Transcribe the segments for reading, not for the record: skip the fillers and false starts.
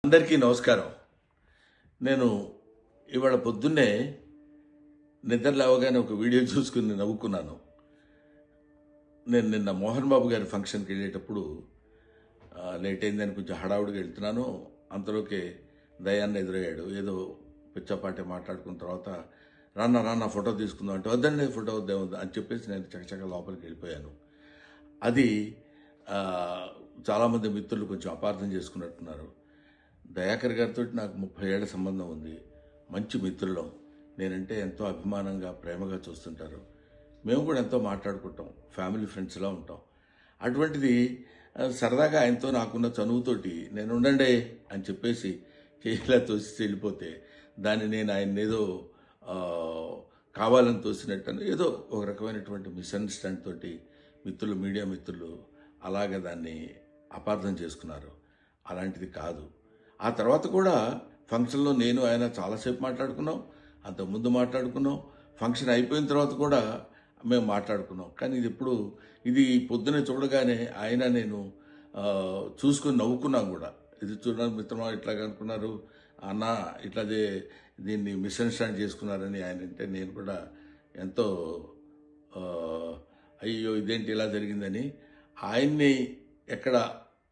అందరికీ నమస్కారం. నేను ఇవాళ పొద్దున్నే నిద్ర లేవగానే ఒక వీడియో చూసుకుని నవ్వుకున్నాను. నేను నిన్న మోహన్ బాబు గారి ఫంక్షన్కి వెళ్ళేటప్పుడు లేట్ అయిందని కొంచెం హడావుడిగా వెళ్తున్నాను. అంతలోకే దయాన్ని ఎదురయ్యాడు. ఏదో పిచ్చపాటి మాట్లాడుకున్న తర్వాత రాన్న ఫోటో తీసుకుందాం అంటే వద్దండి ఫోటో వద్దేమొద్దు అని చెప్పేసి నేను చకచక లోపలికి వెళ్ళిపోయాను. అది చాలామంది మిత్రులు కొంచెం అపార్థం చేసుకున్నట్టున్నారు. దయాకర్ గారితో నాకు 30 ఏళ్ల సంబంధం ఉంది. మంచి మిత్రులం. నేనంటే ఎంతో అభిమానంగా ప్రేమగా చూస్తుంటారు. మేము కూడా ఎంతో మాట్లాడుకుంటాం. ఫ్యామిలీ ఫ్రెండ్స్లా ఉంటాం. అటువంటిది సరదాగా ఆయనతో నాకున్న చనువుతోటి నేను ఉండండి అని చెప్పేసి చేయిలా తోసి వెళ్ళిపోతే దాన్ని నేను ఆయన ఏదో కావాలని తోసినట్టు ఏదో ఒక రకమైనటువంటి మిస్అండర్స్టాండ్ తోటి మీడియా మిత్రులు అలాగే దాన్ని అపార్థం చేసుకున్నారు. అలాంటిది కాదు. ఆ తర్వాత కూడా ఫంక్షన్లో నేను ఆయన చాలాసేపు మాట్లాడుకున్నాం. అంతకుముందు మాట్లాడుకున్నాం. ఫంక్షన్ అయిపోయిన తర్వాత కూడా మేము మాట్లాడుకున్నాం. కానీ ఇది పొద్దునే చూడగానే ఆయన నేను చూసుకుని నవ్వుకున్నాం కూడా. ఇది చూడడానికి మిత్రమా ఇట్లాగా అనుకున్నారు అన్న ఇట్లాదే దీన్ని మిస్అండర్స్టాండ్ చేసుకున్నారని ఆయన అంటే నేను కూడా ఎంతో అయ్యో ఇదేంటి ఇలా జరిగిందని ఆయన్ని ఎక్కడ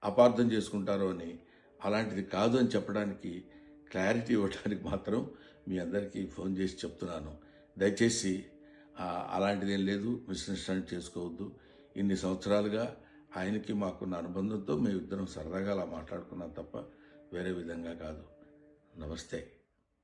అపార్థం చేసుకుంటారో అని అలాంటిది కాదు అని చెప్పడానికి క్లారిటీ ఇవ్వడానికి మాత్రం మీ అందరికీ ఫోన్ చేసి చెప్తున్నాను. దయచేసి అలాంటిదేం లేదు, మిస్అండర్స్టాండ్ చేసుకోవద్దు. ఇన్ని సంవత్సరాలుగా ఆయనకి మాకున్న అనుబంధంతో మేమిద్దరం సరదాగా అలా మాట్లాడుకున్నాం తప్ప వేరే విధంగా కాదు. నమస్తే.